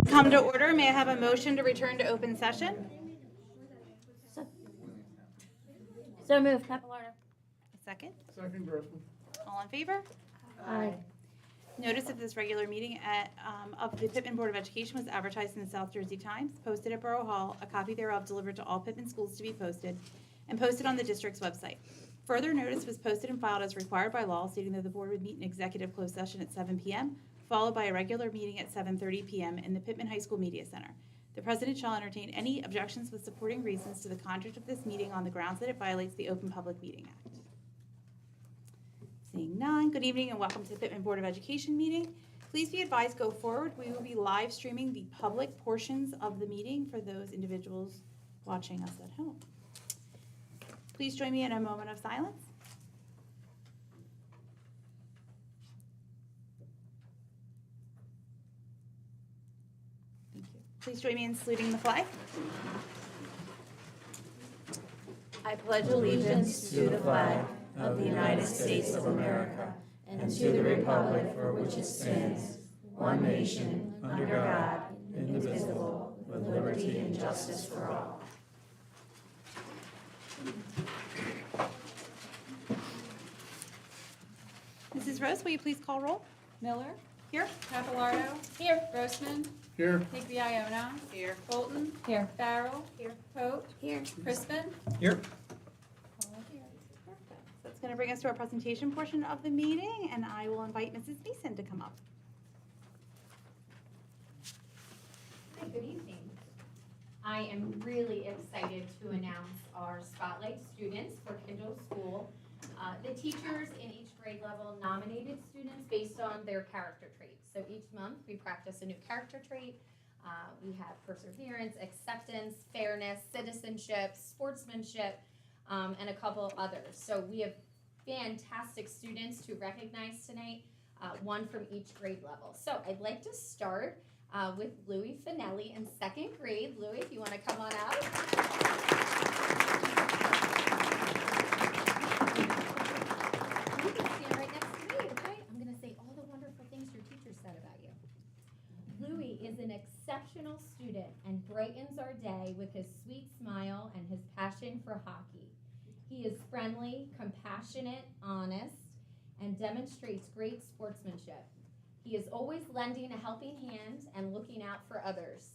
Come to order. May I have a motion to return to open session? So moved, Capilardo. A second. Second, Grossman. All in favor? Aye. Notice of this regular meeting of the Pitman Board of Education was advertised in the South Jersey Times, posted at Borough Hall, a copy thereof delivered to all Pitman schools to be posted, and posted on the district's website. Further notice was posted and filed as required by law, stating that the board would meet in executive closed session at 7 p.m., followed by a regular meeting at 7:30 p.m. in the Pitman High School Media Center. The president shall entertain any objections with supporting reasons to the conduct of this meeting on the grounds that it violates the Open Public Meeting Act. Seeing none, good evening and welcome to the Pitman Board of Education meeting. Please be advised, go forward, we will be live streaming the public portions of the meeting for those individuals watching us at home. Please join me in a moment of silence. Thank you. Please join me in saluting the flag. I pledge allegiance to the flag of the United States of America and to the republic for which it stands, one nation, under God, indivisible, with liberty and justice for all. Mrs. Rose, will you please call roll? Miller, Here. Capilardo. Here. Grossman, Here. Higby-Iona. Here. Bolton. Here. Farrell. Here. Pope. Here. Crispin. Here. All here. Perfect. So that's going to bring us to our presentation portion of the meeting, and I will invite Mrs. Mason to come up. Hi, good evening. I am really excited to announce our Spotlight students for Kindle School. The teachers in each grade level nominated students based on their character traits. So each month we practice a new character trait. We have perseverance, acceptance, fairness, citizenship, sportsmanship, and a couple others. So we have fantastic students to recognize tonight, one from each grade level. So I'd like to start with Louis Finelli in second grade. Louis, if you want to come on out. You can stand right next to me, okay? I'm going to say all the wonderful things your teacher said about you. Louis is an exceptional student and brightens our day with his sweet smile and his passion for hockey. He is friendly, compassionate, honest, and demonstrates great sportsmanship. He is always lending a helping hand and looking out for others.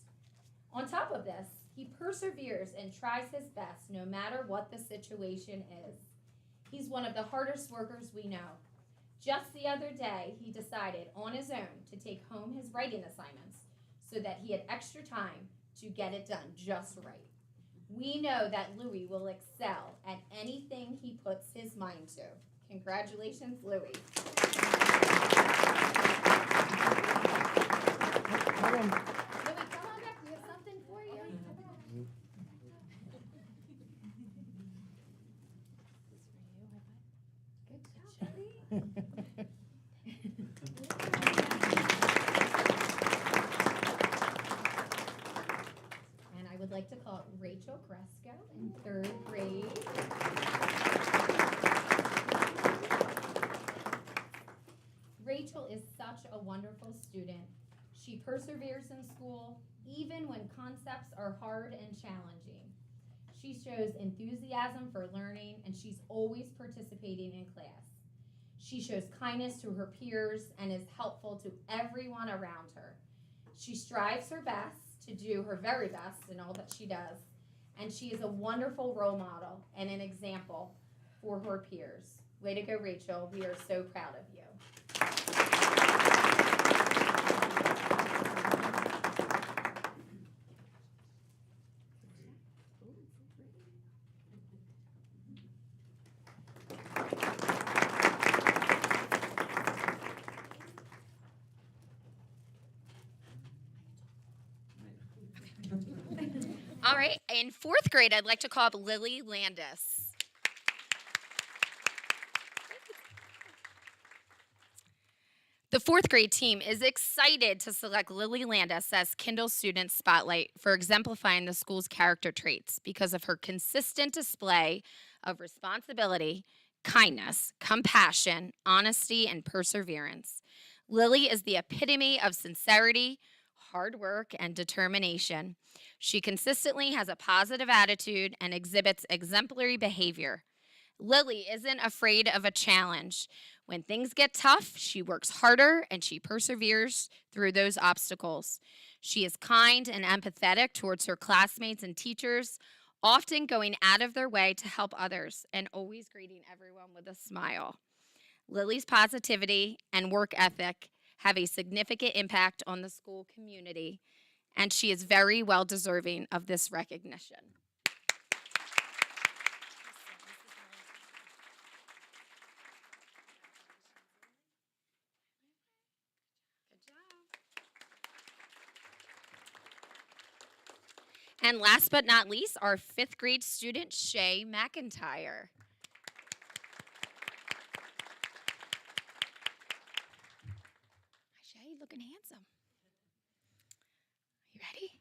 On top of this, he perseveres and tries his best no matter what the situation is. He's one of the hardest workers we know. Just the other day, he decided on his own to take home his writing assignments so that he had extra time to get it done just right. We know that Louis will excel at anything he puts his mind to. Congratulations, Louis. Louis, come on back. We have something for you. Good job. And I would like to call Rachel Gresco in third grade. Rachel is such a wonderful student. She perseveres in school even when concepts are hard and challenging. She shows enthusiasm for learning and she's always participating in class. She shows kindness to her peers and is helpful to everyone around her. She strives her best to do her very best in all that she does, and she is a wonderful role model and an example for her peers. Way to go, Rachel. We are so proud of you. All right, in fourth grade, I'd like to call up Lily Landis. The fourth grade team is excited to select Lily Landis as Kindle Student Spotlight for exemplifying the school's character traits because of her consistent display of responsibility, kindness, compassion, honesty, and perseverance. Lily is the epitome of sincerity, hard work and determination. She consistently has a positive attitude and exhibits exemplary behavior. Lily isn't afraid of a challenge. When things get tough, she works harder and she perseveres through those obstacles. She is kind and empathetic towards her classmates and teachers, often going out of their way to help others and always greeting everyone with a smile. Lily's positivity and work ethic have a significant impact on the school community, and she is very well deserving of this recognition. And last but not least, our 5th grade student, Shay McIntyre. Hi, Shay, looking handsome. You ready?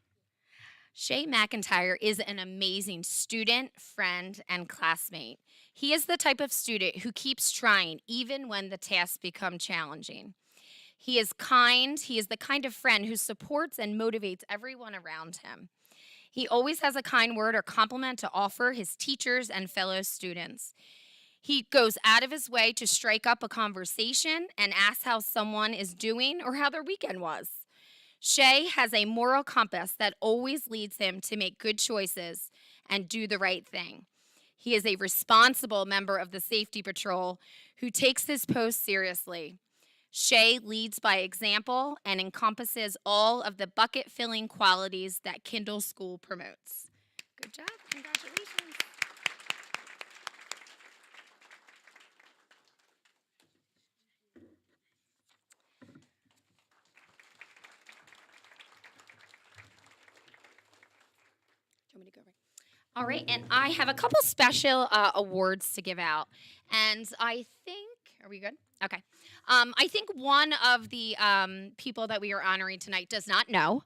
Shay McIntyre is an amazing student, friend, and classmate. He is the type of student who keeps trying even when the tasks become challenging. He is kind. He is the kind of friend who supports and motivates everyone around him. He always has a kind word or compliment to offer his teachers and fellow students. He goes out of his way to strike up a conversation and ask how someone is doing or how their weekend was. Shay has a moral compass that always leads him to make good choices and do the right thing. He is a responsible member of the safety patrol who takes his post seriously. Shay leads by example and encompasses all of the bucket-filling qualities that Kindle School promotes. Good job. Congratulations. Do you want me to go right? All right, and I have a couple special awards to give out. And I think, are we good? Okay. I think one of the people that we are honoring tonight does not know.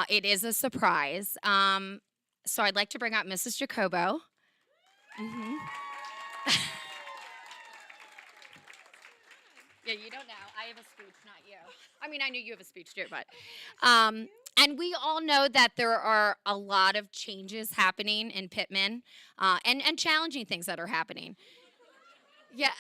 It is a surprise. So I'd like to bring up Mrs. Jacobo. Mm-hmm. Yeah, you don't know. I have a speech, not you. I mean, I knew you have a speech too, but. And we all know that there are a lot of changes happening in Pitman and challenging things that are happening. Yeah.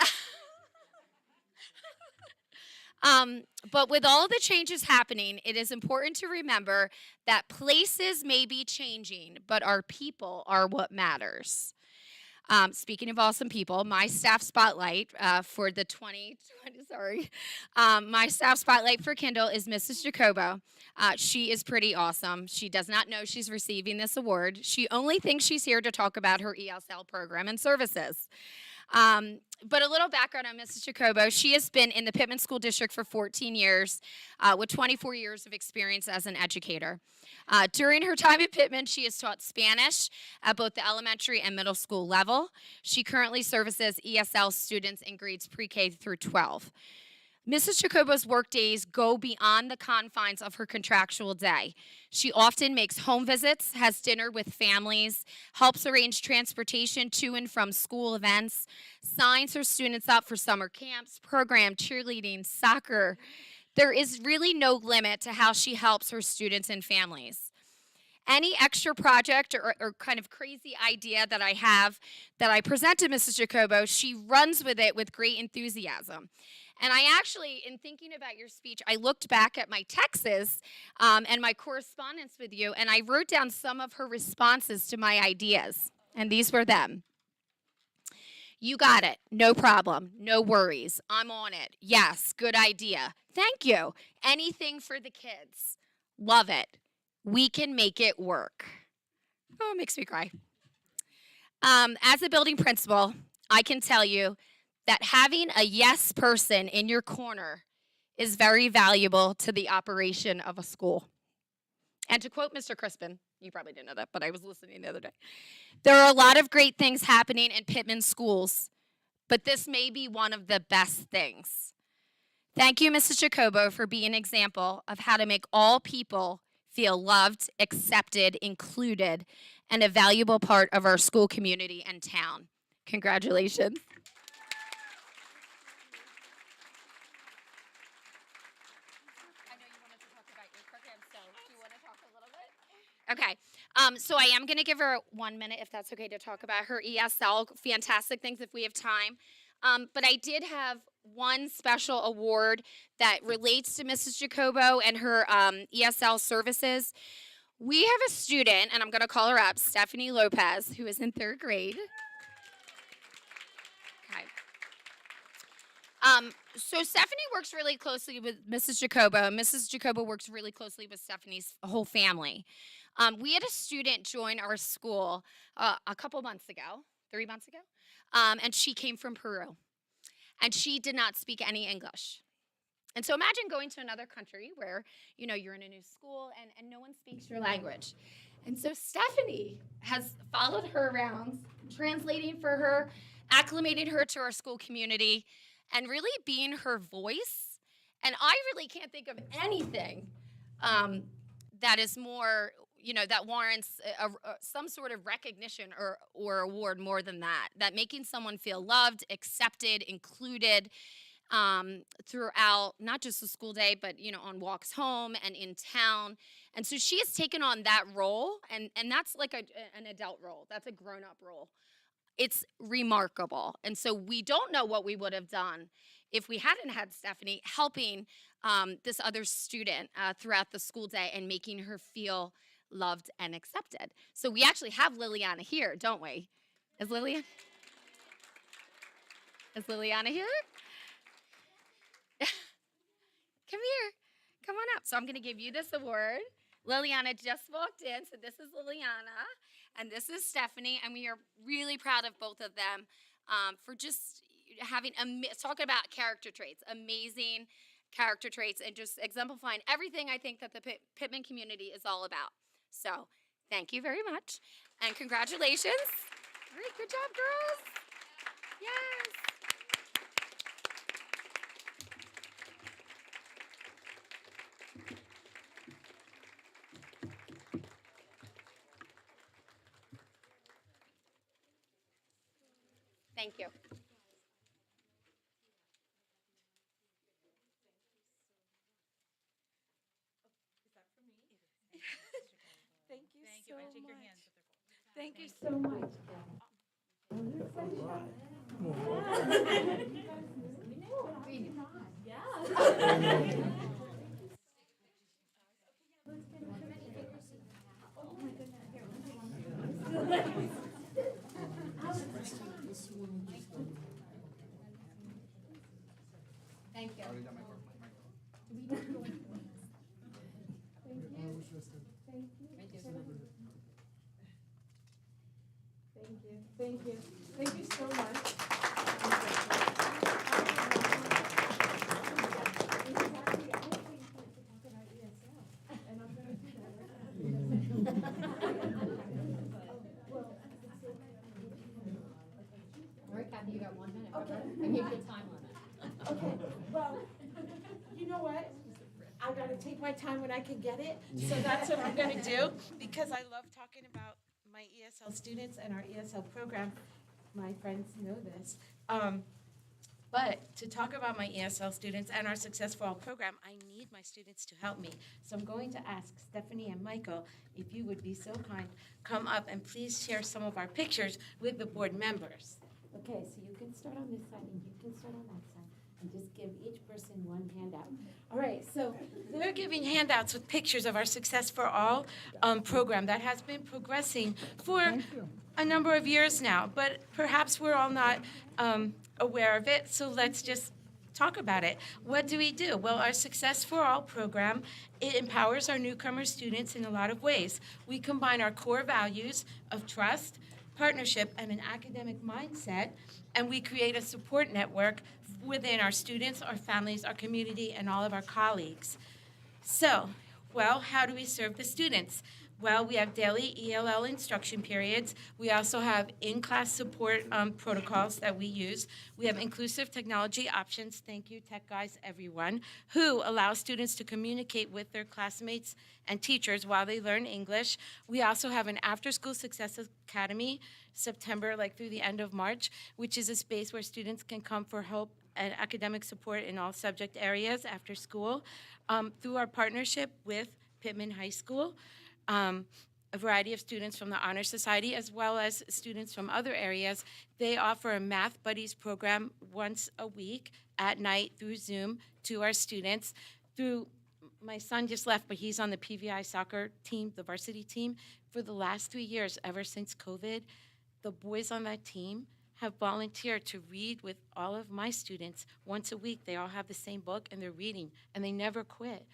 But with all the changes happening, it is important to remember that places may be changing, but our people are what matters. Speaking of awesome people, my staff spotlight for the 2020, my staff spotlight for Kindle is Mrs. Jacobo. She is pretty awesome. She does not know she's receiving this award. She only thinks she's here to talk about her ESL program and services. But a little background on Mrs. Jacobo. She has been in the Pitman School District for 14 years with 24 years of experience as an educator. During her time at Pitman, she has taught Spanish at both the elementary and middle school level. She currently services ESL students in grades pre-K through 12. Mrs. Jacobo's work days go beyond the confines of her contractual day. She often makes home visits, has dinner with families, helps arrange transportation to and from school events, signs her students up for summer camps, program cheerleading, soccer. There is really no limit to how she helps her students and families. Any extra project or kind of crazy idea that I have that I present to Mrs. Jacobo, she runs with it with great enthusiasm. And I actually, in thinking about your speech, I looked back at my texts and my correspondence with you, and I wrote down some of her responses to my ideas. And these were them. You got it. No problem. No worries. I'm on it. Yes, good idea. Thank you. Anything for the kids. Love it. We can make it work. Oh, it makes me cry. As a building principal, I can tell you that having a yes person in your corner is very valuable to the operation of a school. And to quote Mr. Crispin, you probably didn't know that, but I was listening the other day. There are a lot of great things happening in Pitman schools, but this may be one of the best things. Thank you, Mrs. Jacobo, for being an example of how to make all people feel loved, accepted, included, and a valuable part of our school community and town. Congratulations. I know you wanted to talk about your program, so So I am going to give her 1 minute, if that's okay, to talk about her ESL. Fantastic things if we have time. But I did have one special award that relates to Mrs. Jacobo and her ESL services. We have a student, and I'm going to call her up, Stephanie Lopez, who is in 3rd grade. Okay. So Stephanie works really closely with Mrs. Jacobo, and Mrs. Jacobo works really closely with Stephanie's whole family. We had a student join our school a couple months ago, 3 months ago, and she came from Peru, and she did not speak any English. And so imagine going to another country where, you know, you're in a new school and no one speaks your language. And so Stephanie has followed her around, translating for her, acclimating her to our school community, and really being her voice. And I really can't think of anything that is more, you know, that warrants some sort of recognition or award more than that. That making someone feel loved, accepted, included, throughout not just the school day, but you know, on walks home and in town. And so she has taken on that role, and that's like an adult role. That's a grown-up role. It's remarkable. And so we don't know what we would have done if we hadn't had Stephanie helping this other student throughout the school day and making her feel loved and accepted. So we actually have Liliana here, don't we? Is Liliana here? Come here. Come on up. So I'm going to give you this award. Liliana just walked in. So this is Liliana and this is Stephanie. And we are really proud of both of them for just having, talk about character traits, amazing character traits, and just exemplifying everything I think that the Pitman community is all about. So thank you very much. And congratulations. All right, good job, girls. Yes. Thank you. Thank you Thank so you. I take your much. hands. Thank you so much. Thank you. Thank you. Thank you so much. All right, Kathy, you got 1 minute. Okay. I gave you a time limit. Okay, well, you know what? I gotta take my time when I can get it, so that's what I'm gonna do, because I love talking about my ESL students and our ESL program. My friends know this. But to talk about my ESL students and our Success for All program, I need my students to help me. So I'm going to ask Stephanie and Michael, if you would be so kind, come up and please share some of our pictures with the board members. Okay, so you can start on this side and you can start on that side, and just give each person one handout. All right, so they're giving handouts with pictures of our Success for All program that has been progressing for a number of years now, but perhaps we're all not aware of it, so let's just talk about it. What do we do? Well, our Success for All program, it empowers our newcomer students in a lot of ways. We combine our core values of trust, partnership, and an academic mindset, and we create a support network within our students, our families, our community, and all of our colleagues. So, well, how do we serve the students? Well, we have daily ELL instruction periods. We also have in-class support protocols that we use. We have inclusive technology options, thank you, tech guys, everyone, who allow students to communicate with their classmates and teachers while they learn English. We also have an after-school Success Academy, September, like through the end of March, which is a space where students can come for help and academic support in all subject areas after school. Through our partnership with Pitman High School, a variety of students from the Honor Society as well as students from other areas. They offer a Math Buddies program once a week at night through Zoom to our students. My son just left, but he's on the PVI soccer team, the varsity team. For the last 3 years, ever since COVID, the boys on that team have volunteered to read with all of my students once a week. They all have the same book and they're reading, and they never quit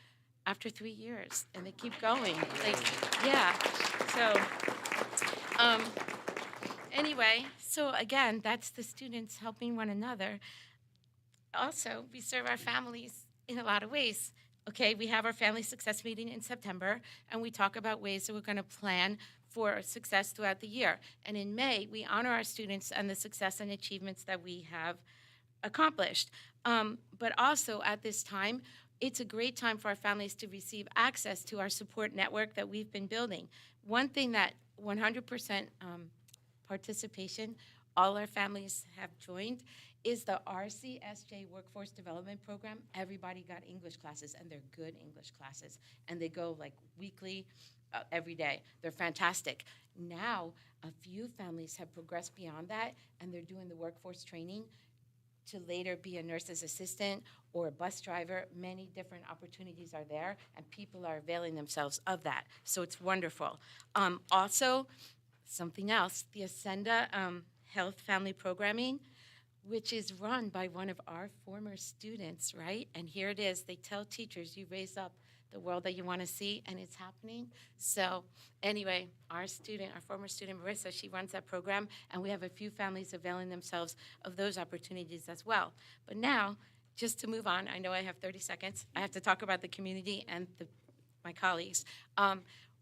after 3 years, and they keep going. Yeah. So, anyway, so again, that's the students helping one another. Also, we serve our families in a lot of ways. Okay, we have our family success meeting in September, and we talk about ways that we're going to plan for success throughout the year. And in May, we honor our students and the success and achievements that we have accomplished. But also at this time, it's a great time for our families to receive access to our support network that we've been building. One thing that 100% participation, all our families have joined, is the RCSJ Workforce Development Program. Everybody got English classes, and they're good English classes, and they go like weekly, every day. They're fantastic. Now, a few families have progressed beyond that, and they're doing the workforce training to later be a nurse's assistant or a bus driver. Many different opportunities are there, and people are availing themselves of that. So it's wonderful. Also, something else, the Ascenda Health Family Programming, which is run by one of our former students, right? And here it is. They tell teachers, you raise up the world that you want to see, and it's happening. So anyway, our former student, Marissa, she runs that program, and we have a few families availing themselves of those opportunities as well. But now, just to move on, I know I have 30 seconds. I have to talk about the community and my colleagues.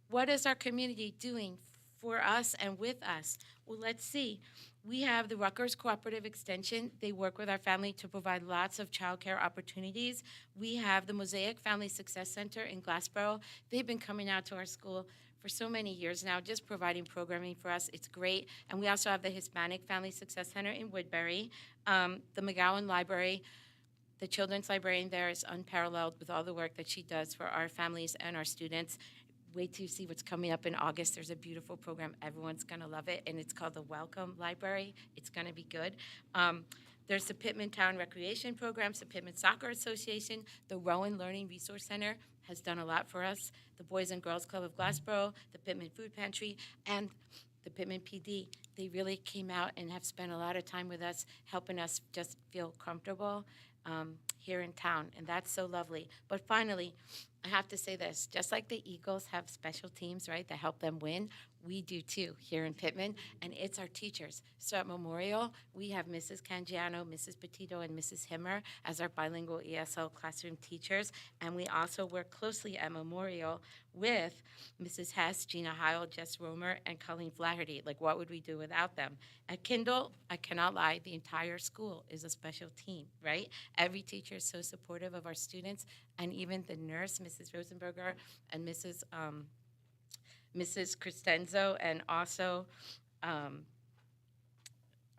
What is our community doing for us and with us? Well, let's see. We have the Rutgers Cooperative Extension. They work with our family to provide lots of childcare opportunities. We have the Mosaic Family Success Center in Glassboro. They've been coming out to our school for so many years now, just providing programming for us. It's great. And we also have the Hispanic Family Success Center in Woodbury, the McGowan Library. The children's librarian there is unparalleled with all the work that she does for our families and our students. Wait till you see what's coming up in August. There's a beautiful program. Everyone's going to love it, and it's called the Welcome Library. It's going to be good. There's the Pitman Town Recreation Programs, the Pitman Soccer Association, the Rowan Learning Resource Center has done a lot for us, the Boys and Girls Club of Glassboro, the Pitman Food Pantry, and the Pitman PD. They really came out and have spent a lot of time with us, helping us just feel comfortable here in town, and that's so lovely. But finally, I have to say this, just like the Eagles have special teams, right, that help them win, we do too here in Pitman, and it's our teachers. So at Memorial, we have Mrs. Cangiano, Mrs. Petito, and Mrs. Himmer as our bilingual ESL classroom teachers, and we also work closely at Memorial with Mrs. Hess, Gina Heil, Jess Romer, and Colleen Flaherty. Like, what would we do without them? At Kindle, I cannot lie, the entire school is a special team, right? Every teacher is so supportive of our students, and even the nurse, Mrs. Rosenberger, and Mrs. Cristenzo, and also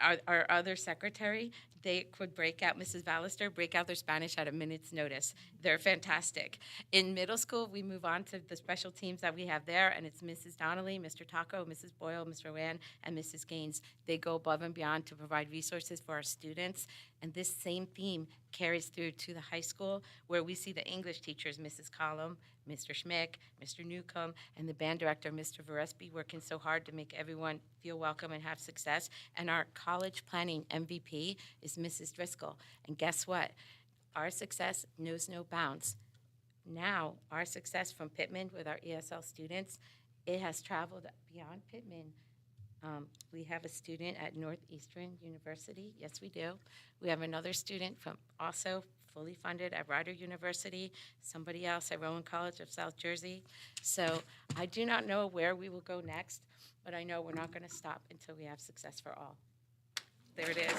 our other secretary, they could break out, Mrs. Ballister, break out their Spanish at a minute's notice. They're fantastic. In middle school, we move on to the special teams that we have there, and it's Mrs. Donnelly, Mr. Taco, Mrs. Boyle, Mr. Rowan, and Mrs. Gaines. They go above and beyond to provide resources for our students, and this same theme carries through to the high school, where we see the English teachers, Mrs. Collum, Mr. Schmick, Mr. Newcomb, and the band director, Mr. Verespi, working so hard to make everyone feel welcome and have success. And our college planning MVP is Mrs. Driscoll. And guess what? Our success knows no bounds. Now, our success from Pitman with our ESL students, it has traveled beyond Pitman. We have a student at Northeastern University. Yes, we do. We have another student from also fully funded at Rider University, somebody else at Rowan College of South Jersey. So I do not know where we will go next, but I know we're not going to stop until we have success for all. There it is.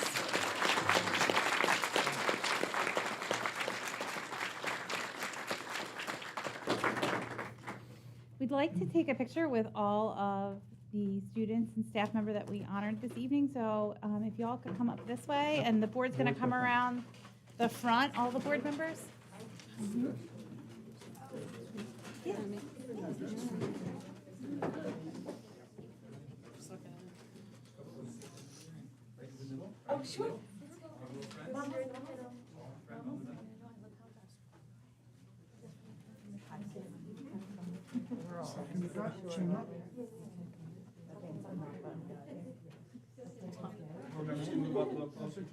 We'd like to take a picture with all of the students and staff member that we honored this evening. So if y'all could come up this way, and the board's going to come around the front, all the board members. Mm-hmm. Yeah. Oh, sure. Remember to move up a little closer.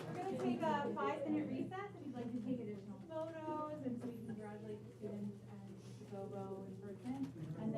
We're gonna take a 5-minute recess if you'd like to take additional photos and so we can congratulate the students and Jacobo in person. And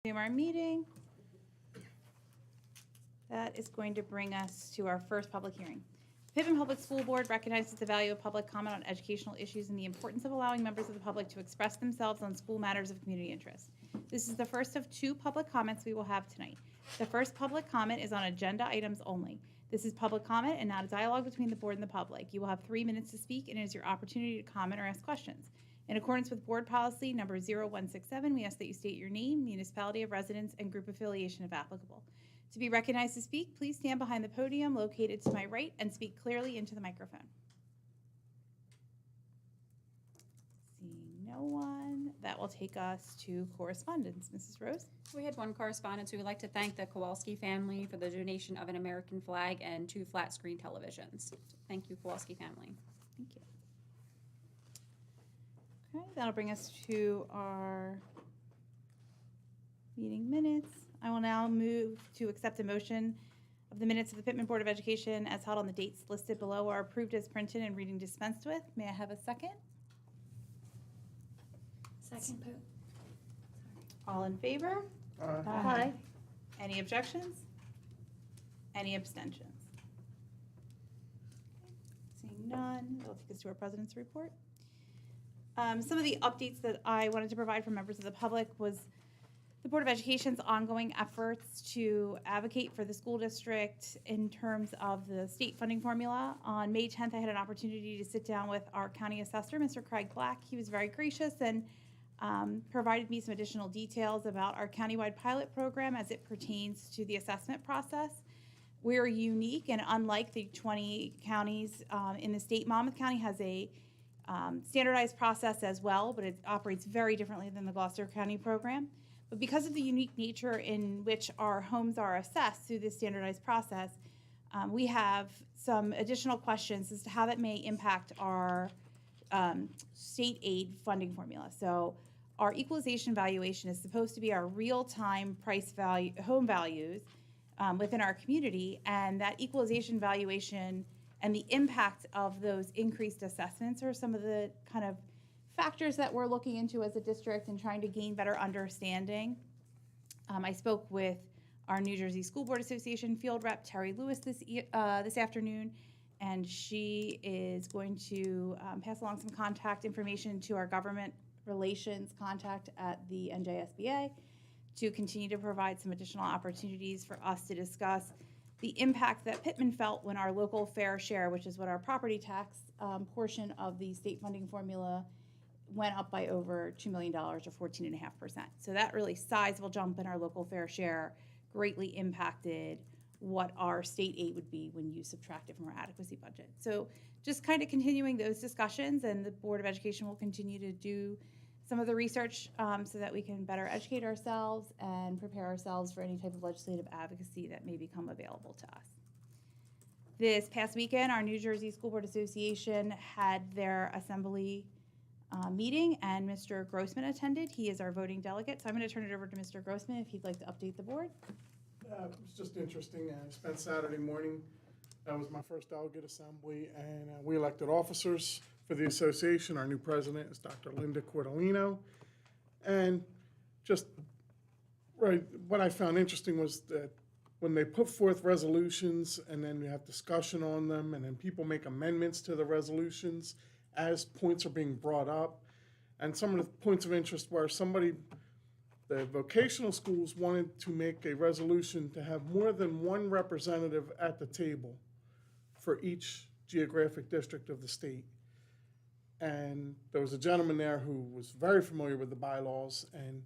Resume our meeting. That is going to bring us to our first public hearing. Pitman Public School Board recognizes the value of public comment on educational issues and the importance of allowing members of the public to express themselves on school matters of community interest. This is the first of 2 public comments we will have tonight. The first public comment is on agenda items only. This is public comment and not a dialogue between the board and the public. You will have 3 minutes to speak, and it is your opportunity to comment or ask questions. In accordance with board policy number 0167, we ask that you state your name, municipality of residence, and group affiliation if applicable. To be recognized to speak, please stand behind the podium located to my right and speak clearly into the microphone. Seeing no one, that will take us to correspondence. Mrs. Rose? We had one correspondence. We would like to thank the Kowalski family for the donation of an American flag and 2 flat screen televisions. Thank you, Kowalski family. Thank you. Okay, that'll bring us to our meeting minutes. I will now move to accept a motion of the minutes of the Pitman Board of Education as held on the dates listed below are approved as printed and reading dispensed with. May I have a second? Second. All in favor? Aye. Any objections? Any abstentions? Seeing none, that'll take us to our president's report. Some of the updates that I wanted to provide for members of the public was the Board of Education's ongoing efforts to advocate for the school district in terms of the state funding formula. On May 10th, I had an opportunity to sit down with our county assessor, Mr. Craig Black. He was very gracious and provided me some additional details about our countywide pilot program as it pertains to the assessment process. We're unique, and unlike the 20 counties in the state, Monmouth County has a standardized process as well, but it operates very differently than the Gloucester County program. But because of the unique nature in which our homes are assessed through this standardized process, we have some additional questions as to how that may impact our state aid funding formula. So our equalization valuation is supposed to be our real-time price value, home values within our community, and that equalization valuation and the impact of those increased assessments are some of the kind of factors that we're looking into as a district and trying to gain better understanding. I spoke with our New Jersey School Board Association field rep, Terry Lewis, this afternoon, and she is going to pass along some contact information to our government relations contact at the NJSBA to continue to provide some additional opportunities for us to discuss the impact that Pitman felt when our local fair share, which is what our property tax portion of the state funding formula, went up by over $2 million or 14.5%. So that really sizable jump in our local fair share greatly impacted what our state aid would be when you subtract it from our adequacy budget. So just kind of continuing those discussions, and the Board of Education will continue to do some of the research so that we can better educate ourselves and prepare ourselves for any type of legislative advocacy that may become available to us. This past weekend, our New Jersey School Board Association had their assembly meeting, and Mr. Grossman attended. He is our voting delegate, so I'm going to turn it over to Mr. Grossman if he'd like to update the board. It was just interesting. I spent Saturday morning. That was my first delegate assembly, and we elected officers for the association. Our new president is Dr. Linda Cordolino. And just right, what I found interesting was that when they put forth resolutions and then we have discussion on them and then people make amendments to the resolutions as points are being brought up. And some of the points of interest were the vocational schools wanted to make a resolution to have more than one representative at the table for each geographic district of the state. And there was a gentleman there who was very familiar with the bylaws, and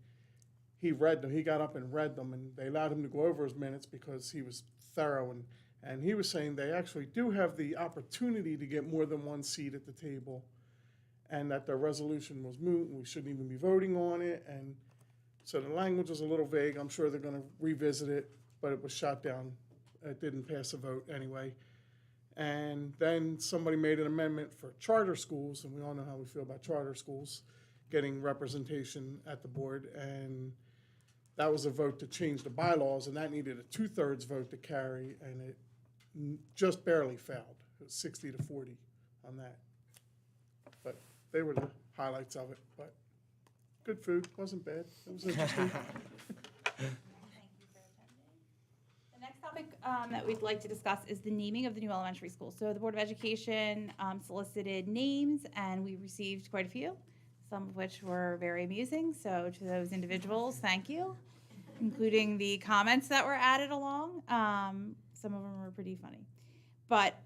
he read them. He got up and read them, and they allowed him to go over his minutes because he was thorough. And he was saying they actually do have the opportunity to get more than one seat at the table, and that the resolution was moot and we shouldn't even be voting on it. And so the language was a little vague. I'm sure they're going to revisit it, but it was shot down. It didn't pass a vote anyway. And then somebody made an amendment for charter schools, and we all know how we feel about charter schools getting representation at the board. And that was a vote to change the bylaws, and that needed a 2/3 vote to carry, and it just barely failed. It was 60 to 40 on that. But they were the highlights of it. But good food, wasn't bad. It was interesting. The next topic that we'd like to discuss is the naming of the new elementary school. So the Board of Education solicited names, and we received quite a few, some of which were very amusing. So to those individuals, thank you, including the comments that were added along. Some of them were pretty funny. But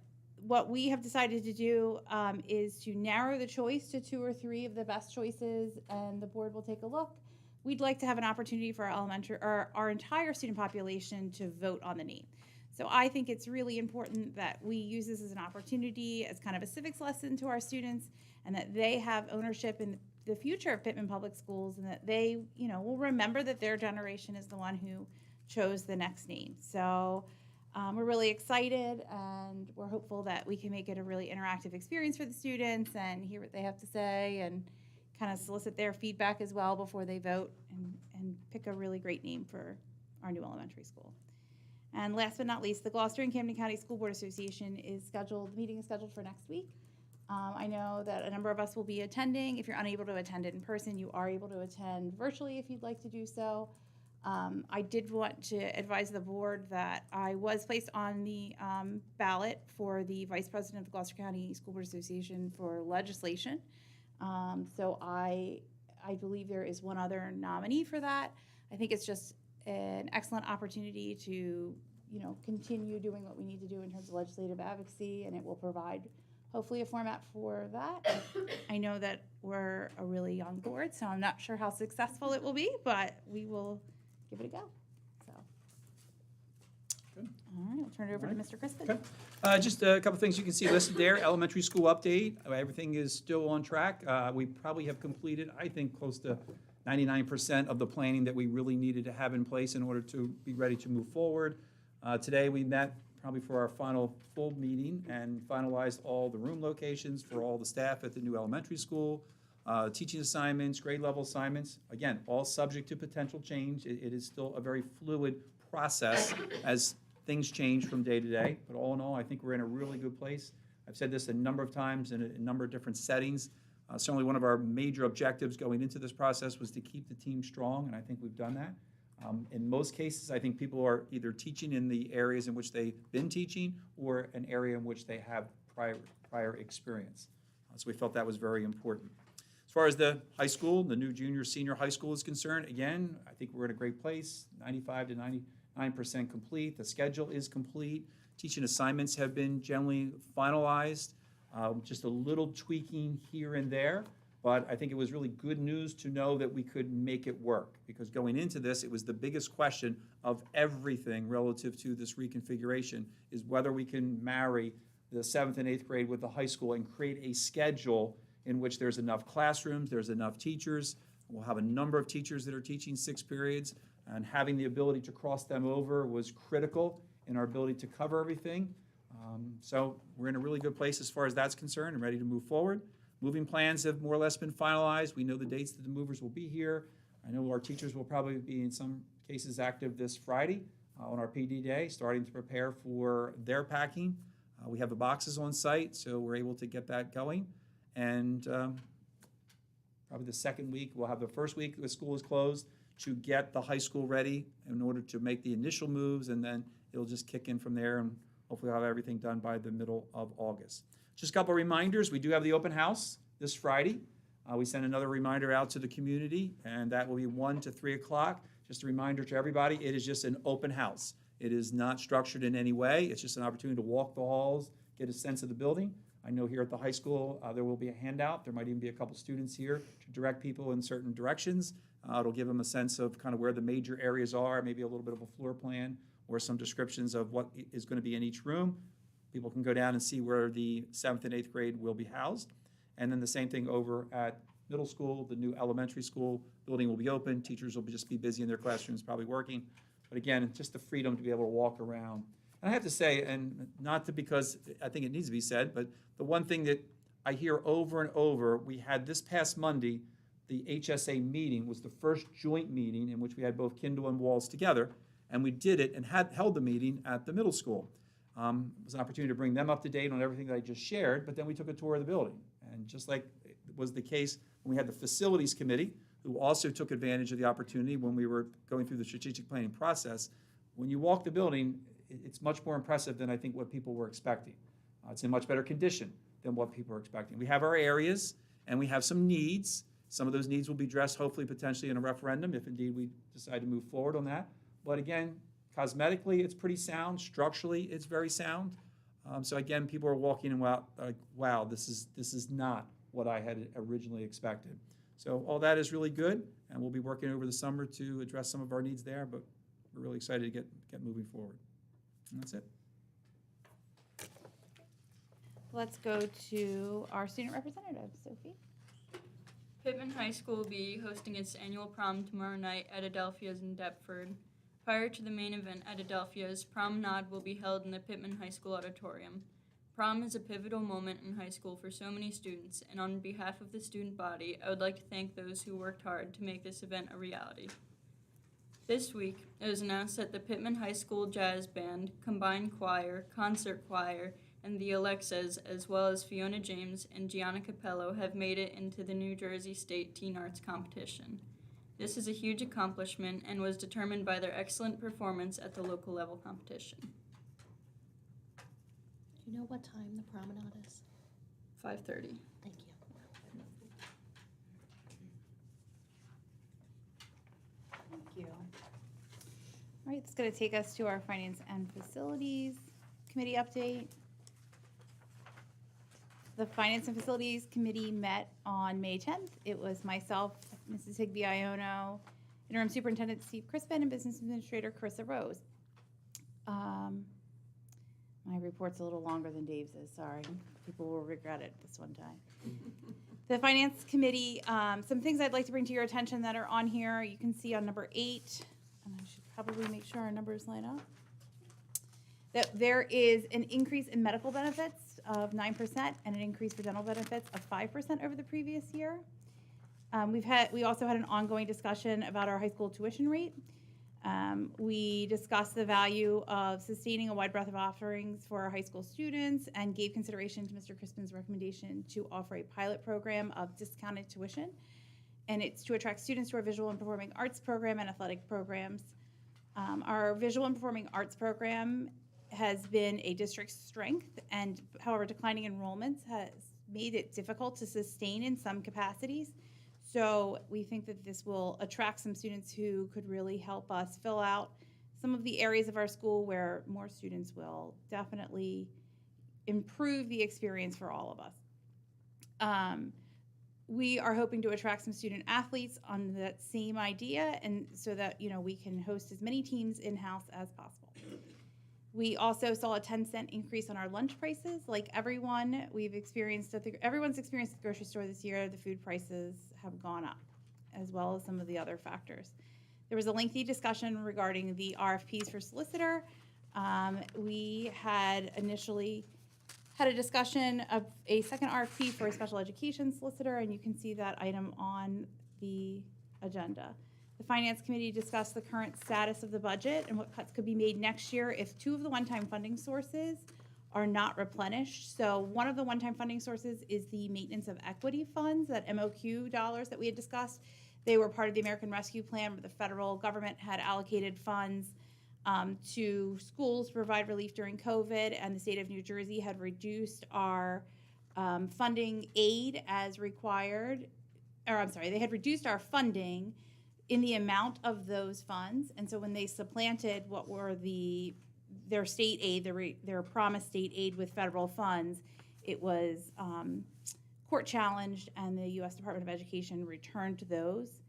what we have decided to do is to narrow the choice to 2 or 3 of the best choices, and the board will take a look. We'd like to have an opportunity for our entire student population to vote on the name. So I think it's really important that we use this as an opportunity, as kind of a civics lesson to our students, and that they have ownership in the future of Pitman Public Schools, and that they, will remember that their generation is the one who chose the next name. So we're really excited, and we're hopeful that we can make it a really interactive experience for the students and hear what they have to say and kind of solicit their feedback as well before they vote and pick a really great name for our new elementary school. And last but not least, the Gloucester and Camden County School Board Association the meeting is scheduled for next week. I know that a number of us will be attending. If you're unable to attend it in person, you are able to attend virtually if you'd like to do so. I did want to advise the board that I was placed on the ballot for the Vice President of the Gloucester County School Board Association for legislation. So I believe there is one other nominee for that. I think it's just an excellent opportunity to, continue doing what we need to do in terms of legislative advocacy, and it will provide hopefully a format for that. I know that we're a really young board, so I'm not sure how successful it will be, but we will give it a go. So, Good. all right, I'll turn it over to Mr. Crispin. Okay. Just a couple things you can see listed there. Elementary school update. Everything is still on track. We probably have completed, I think, close to 99% of the planning that we really needed to have in place in order to be ready to move forward. Today we met probably for our final full meeting and finalized all the room locations for all the staff at the new elementary school, teaching assignments, grade level assignments. Again, all subject to potential change. It is still a very fluid process as things change from day to day. But all in all, I think we're in a really good place. I've said this a number of times in a number of different settings. Certainly one of our major objectives going into this process was to keep the team strong, and I think we've done that. In most cases, I think people are either teaching in the areas in which they've been teaching or an area in which they have prior experience. So we felt that was very important. As far as the high school, the new junior, senior high school is concerned, again, I think we're in a great place, 95 to 99% complete. The schedule is complete. Teaching assignments have been generally finalized. Just a little tweaking here and there. But I think it was really good news to know that we could make it work, because going into this, it was the biggest question of everything relative to this reconfiguration is whether we can marry the 7th and 8th grade with the high school and create a schedule in which there's enough classrooms, there's enough teachers. We'll have a number of teachers that are teaching 6 periods, and having the ability to cross them over was critical in our ability to cover everything. So we're in a really good place as far as that's concerned and ready to move forward. Moving plans have more or less been finalized. We know the dates that the movers will be here. I know our teachers will probably be, in some cases, active this Friday on our PD day, starting to prepare for their packing. We have the boxes on site, so we're able to get that going. And probably the second week, we'll have the first week the school is closed to get the high school ready in order to make the initial moves, and then it'll just kick in from there, and hopefully we'll have everything done by the middle of August. Just a couple of reminders. We do have the open house this Friday. We sent another reminder out to the community, and that will be 1 to 3 o'clock. Just a reminder to everybody, it is just an open house. It is not structured in any way. It's just an opportunity to walk the halls, get a sense of the building. I know here at the high school, there will be a handout. There might even be a couple students here to direct people in certain directions. It'll give them a sense of kind of where the major areas are, maybe a little bit of a floor plan or some descriptions of what is going to be in each room. People can go down and see where the 7th and 8th grade will be housed. And then the same thing over at middle school. The new elementary school building will be open. Teachers will just be busy in their classrooms, probably working. But again, just the freedom to be able to walk around. And I have to say, and not to because I think it needs to be said, but the one thing that I hear over and over, we had this past Monday, the HSA meeting was the first joint meeting in which we had both Kindle and Walls together, and we did it and held the meeting at the middle school. It was an opportunity to bring them up to date on everything that I just shared, but then we took a tour of the building. And just like it was the case when we had the facilities committee, who also took advantage of the opportunity when we were going through the strategic planning process. When you walk the building, it's much more impressive than I think what people were expecting. It's in much better condition than what people were expecting. We have our areas, and we have some needs. Some of those needs will be addressed, hopefully, potentially in a referendum, if indeed we decide to move forward on that. But again, cosmetically, it's pretty sound. Structurally, it's very sound. So again, people are walking and wow, this is not what I had originally expected. So all that is really good, and we'll be working over the summer to address some of our needs there, but we're really excited to get moving forward. And that's it. Let's go to our student representative, Sophie. Pitman High School will be hosting its annual prom tomorrow night at Adelphia's in Deptford. Prior to the main event at Adelphia's, Promenade will be held in the Pitman High School auditorium. Prom is a pivotal moment in high school for so many students, and on behalf of the student body, I would like to thank those who worked hard to make this event a reality. This week, it was announced that the Pitman High School Jazz Band, Combined Choir, Concert Choir, and the Alexas, as well as Fiona James and Gianna Capello, have made it into the New Jersey State Teen Arts Competition. This is a huge accomplishment and was determined by their excellent performance at the local level competition. Do you know what time the promenade is? 5:30. Thank you. Thank you. All right, that's going to take us to our Finance and Facilities Committee update. The Finance and Facilities Committee met on May 10th. It was myself, Mrs. Higby Iono, Interim Superintendent Steve Crispin, and Business Administrator Carissa Rose. My report's a little longer than Dave's is, sorry. People will regret it this one time. The Finance Committee, some things I'd like to bring to your attention that are on here. You can see on number 8, and I should probably make sure our numbers line up, that there is an increase in medical benefits of 9% and an increase for dental benefits of 5% over the previous year. We also had an ongoing discussion about our high school tuition rate. We discussed the value of sustaining a wide breadth of offerings for our high school students and gave consideration to Mr. Crispin's recommendation to offer a pilot program of discounted tuition. And it's to attract students to our visual and performing arts program and athletic programs. Our visual and performing arts program has been a district strength, and however, declining enrollments has made it difficult to sustain in some capacities. So we think that this will attract some students who could really help us fill out some of the areas of our school where more students will definitely improve the experience for all of us. We are hoping to attract some student athletes on that same idea, and so that we can host as many teams in-house as possible. We also saw a 10-cent increase on our lunch prices. Like everyone, everyone's experienced at the grocery store this year, the food prices have gone up, as well as some of the other factors. There was a lengthy discussion regarding the RFPs for solicitor. We had initially had a discussion of a second RFP for a special education solicitor, and you can see that item on the agenda. The Finance Committee discussed the current status of the budget and what cuts could be made next year if 2 of the one-time funding sources are not replenished. So one of the one-time funding sources is the maintenance of equity funds, that MOQ dollars that we had discussed. They were part of the American Rescue Plan, where the federal government had allocated funds to schools to provide relief during COVID, and the state of New Jersey had reduced our funding aid as required, they had reduced our funding in the amount of those funds, and so when they supplanted what were their state aid, their promised state aid with federal funds, it was court challenged, and the U.S. Department of Education returned those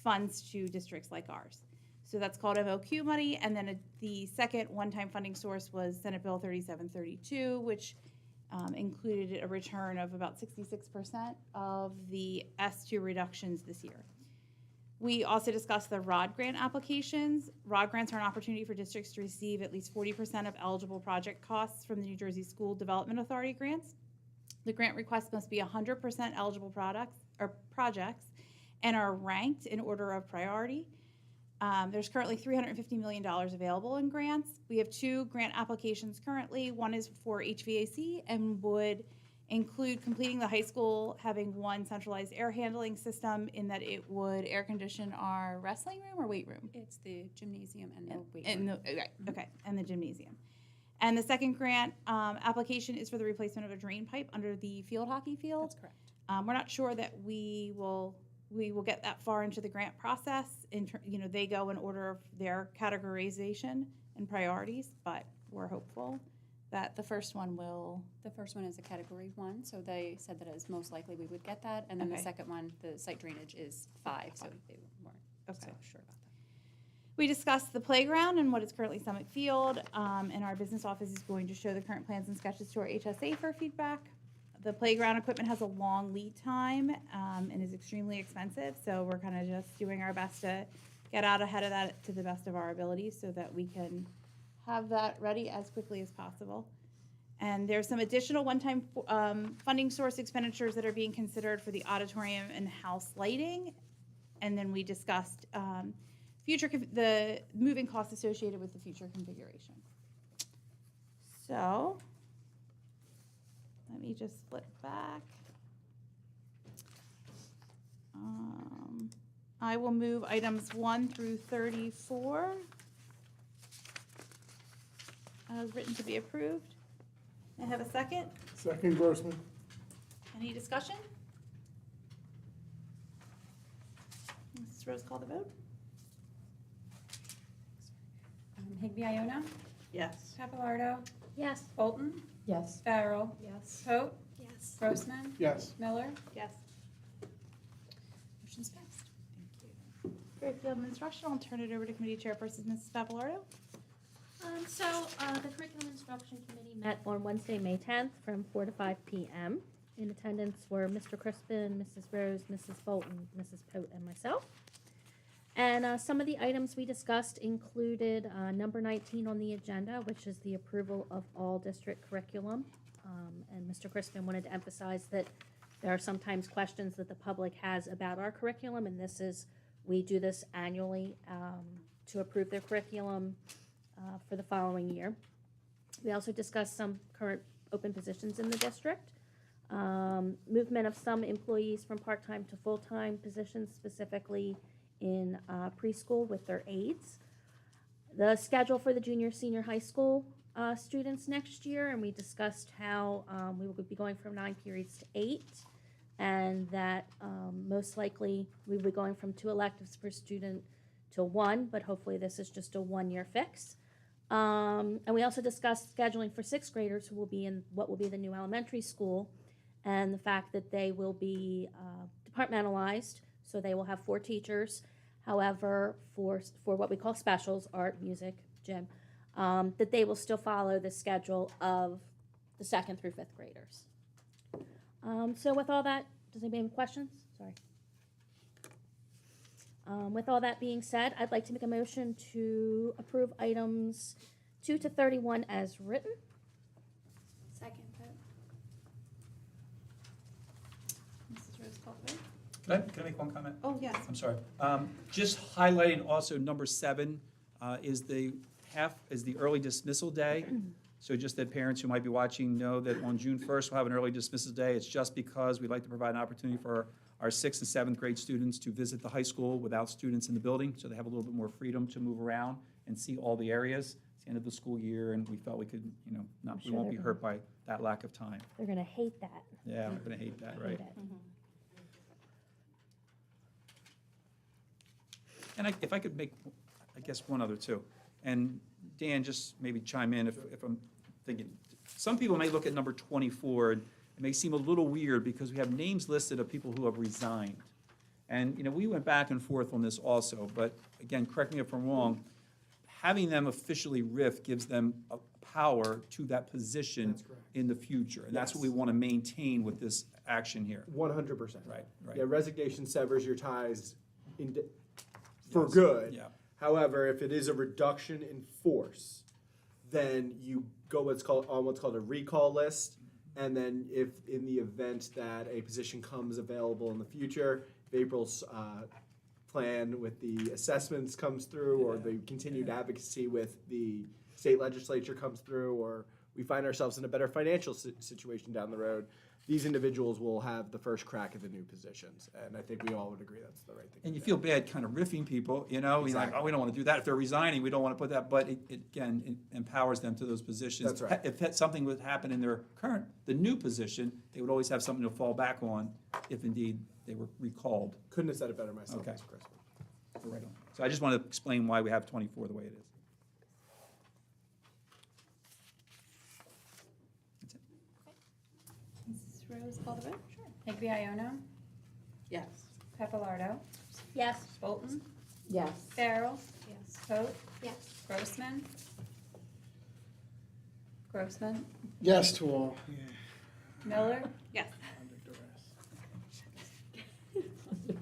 funds to districts like ours. So that's called MOQ money, and then the second one-time funding source was Senate Bill 3732, which included a return of about 66% of the S2 reductions this year. We also discussed the ROD grant applications. ROD grants are an opportunity for districts to receive at least 40% of eligible project costs from the New Jersey School Development Authority grants. The grant requests must be 100% eligible projects and are ranked in order of priority. There's currently $350 million available in grants. We have 2 grant applications currently. One is for HVAC and would include completing the high school having one centralized air handling system in that it would air condition our wrestling room or weight room? It's the gymnasium and the weight And room. okay, and the gymnasium. And the second grant application is for the replacement of a drain pipe under the field hockey field. That's correct. We're not sure that we will get that far into the grant process. They go in order of their categorization and priorities, but we're hopeful that the first one will. The first one is a category 1, so they said that it's most likely we would get that. And then the Okay. second one, the site drainage is 5, so they weren't Okay. so sure about that. We discussed the playground and what is currently Summit Field, and our business office is going to show the current plans and sketches to our HSA for feedback. The playground equipment has a long lead time and is extremely expensive, so we're kind of just doing our best to get out ahead of that to the best of our abilities so that we can have that ready as quickly as possible. And there's some additional one-time funding source expenditures that are being considered for the auditorium and house lighting. And then we discussed the moving costs associated with the future configuration. So let me just flip back. I will move items 1 through 34 as written to be approved. I have a second. Second, Grossman. Any discussion? Mrs. Rose, call the vote. Higby Iona, Yes. Papalardo, Yes. Bolton, Yes. Farrell, Yes. Hope, Yes. Grossman, Yes. Miller. Yes. Motion's passed. Great field of instruction. I'll turn it over to committee chairperson, Mrs. Papalardo. The Curriculum Instruction Committee met on Wednesday, May 10th from 4 to 5 p.m. In attendance were Mr. Crispin, Mrs. Rose, Mrs. Bolton, Mrs. Pote, and myself. And some of the items we discussed included number 19 on the agenda, which is the approval of all district curriculum. And Mr. Crispin wanted to emphasize that there are sometimes questions that the public has about our curriculum, and we do this annually to approve their curriculum for the following year. We also discussed some current open positions in the district, movement of some employees from part-time to full-time positions, specifically in preschool with their aides. The schedule for the junior, senior high school students next year, and we discussed how we will be going from 9 periods to 8, and that most likely we will be going from 2 electives per student to 1, but hopefully this is just a 1-year fix. And we also discussed scheduling for 6th graders who will be in what will be the new elementary school, and the fact that they will be departmentalized, so they will have 4 teachers. However, for what we call specials, art, music, gym, that they will still follow the schedule of the 2nd through 5th graders. So with all that, does anybody have any questions? Sorry. With all that being said, I'd like to make a motion to approve items 2 to 31 as written. Second. Mrs. Rose, call the vote. Can I make one comment? Oh, yes. I'm sorry. Just highlighting also number 7 is the early dismissal day. So just that parents who might be watching know that on June 1st, we'll have an early dismissal day. It's just because we'd like to provide an opportunity for our 6th and 7th grade students to visit the high school without students in the building, so they have a little bit more freedom to move around and see all the areas. It's the end of the school year, and we felt we could, we won't be hurt by that lack of time. They're going to hate that. Yeah, we're gonna hate that, right? Hate it. And if I could make, I guess, one other too. And Dan, just maybe chime in if I'm thinking. Some people may look at number 24, and it may seem a little weird because we have names listed of people who have resigned. And, we went back and forth on this also, but again, correct me if I'm wrong, having them officially RIF gives them a power to that position in the future. And that's what we want to maintain with this action here. 100%. Right. Yeah, resignation severs your ties for Yes. good. Yeah. However, if it is a reduction in force, then you go what's called a recall list, and then if in the event that a position comes available in the future, if April's plan with the assessments comes through, or the continued advocacy with the state legislature comes through, or we find ourselves in a better financial situation down the road, these individuals will have the first crack at the new positions. And I think we all would agree that's the right thing. And you to feel do. bad kind of riffing people, you know, you're like, Exactly. oh, we don't want to do that. If they're resigning, we don't want to put that, but again, it empowers them to those positions. That's right. If something would happen in their the new position, they would always have something to fall back on if indeed they were recalled. Couldn't have said it better myself, Okay. Mr. Crispin. Right on. So I just want to explain why we have 24 the way it is. That's it. Mrs. Rose, call the vote. Sure. Higby Iono, Yes. Papalardo, Yes. Bolton, Yes. Farrell, Yes. Hope, Yes. Grossman. Grossman, Yes to all. Miller, Yes.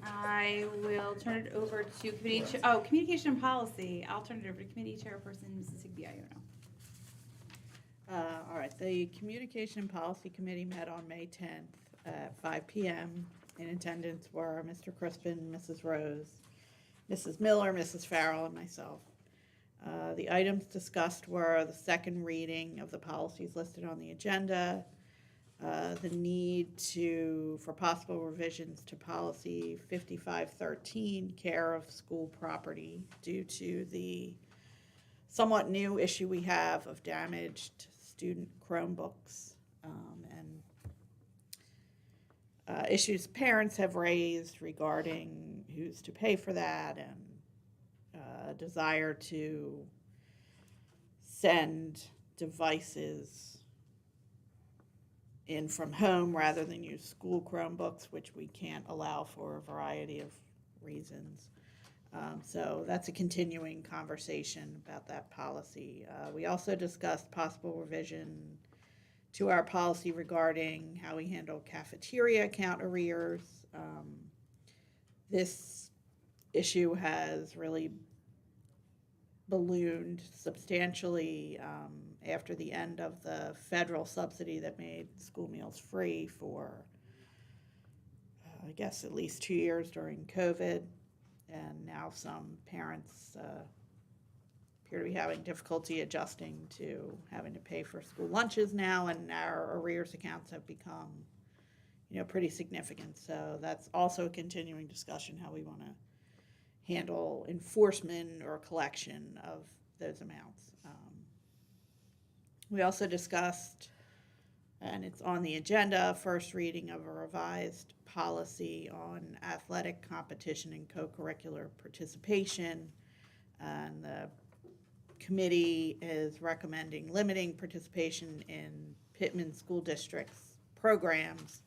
I will turn it over to communication and policy. I'll turn it over to committee chairperson, Mrs. Higby Iono. All right, the Communication and Policy Committee met on May 10th at 5 PM. In attendance were Mr. Crispin, Mrs. Rose, Mrs. Miller, Mrs. Farrell, and myself. The items discussed were the second reading of the policies listed on the agenda, the need for possible revisions to policy 5513, care of school property, due to the somewhat new issue we have of damaged student Chromebooks, and issues parents have raised regarding who's to pay for that, and desire to send devices in from home rather than use school Chromebooks, which we can't allow for a variety of reasons. So that's a continuing conversation about that policy. We also discussed possible revision to our policy regarding how we handle cafeteria account arrears. This issue has really ballooned substantially after the end of the federal subsidy that made school meals free for, I guess, at least 2 years during COVID. And now some parents appear to be having difficulty adjusting to having to pay for school lunches now, and our arrears accounts have become, pretty significant. So that's also a continuing discussion, how we want to handle enforcement or collection of those amounts. We also discussed, and it's on the agenda, first reading of a revised policy on athletic competition and co-curricular participation. And the committee is recommending limiting participation in Pitman School District's programs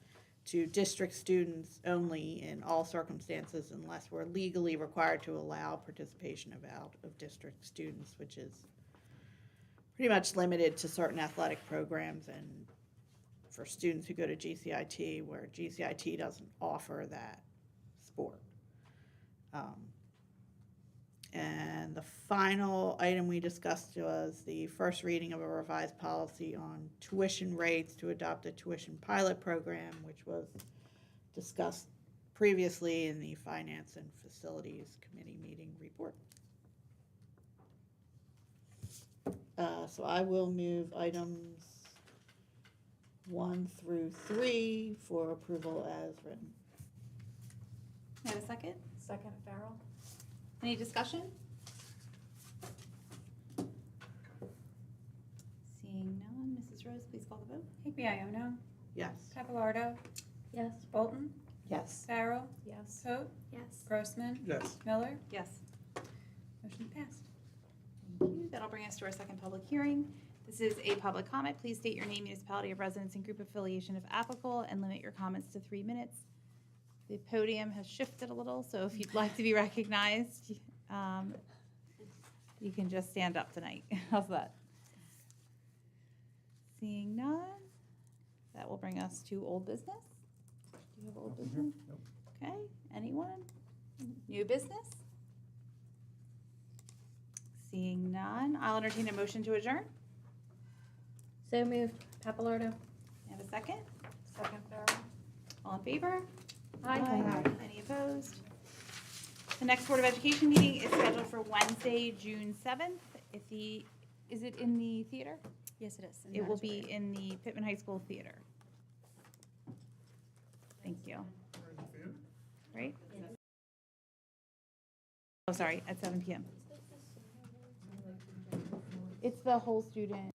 to district students only in all circumstances unless we're legally required to allow participation of out-of-district students, which is pretty much limited to certain athletic programs and for students who go to GCIT, where GCIT doesn't offer that sport. And the final item we discussed was the first reading of a revised policy on tuition rates to adopt a tuition pilot program, which was discussed previously in the Finance and Facilities Committee meeting report. So I will move items 1 through 3 for approval as written. May I have a second? Second, Farrell. Any discussion? Seeing none, Mrs. Rose, please call the vote. Higby Iono, Yes. Papalardo, Yes. Bolton, Yes. Farrell, Yes. Hope, Yes. Grossman, Yes. Miller. Yes. Motion passed. Thank you. That'll bring us to our second public hearing. This is a public comment. Please state your name, municipality of residence, and group affiliation if applicable, and limit your comments to 3 minutes. The podium has shifted a little, so if you'd like to be recognized, you can just stand up tonight. How's that? Seeing none, that will bring us to old business. Do you have old business? Nope. Okay, anyone? New business? Seeing none, I'll entertain a motion to adjourn. So moved. Papalardo. Have a second? Second, Farrell. All in favor? Aye. Any opposed? The next Board of Education meeting is scheduled for Wednesday, June 7th. Is it in the theater? Yes, it is. It will be in the Pitman High School Theater. you. Right? Oh, sorry, at 7 p.m. It's the whole student.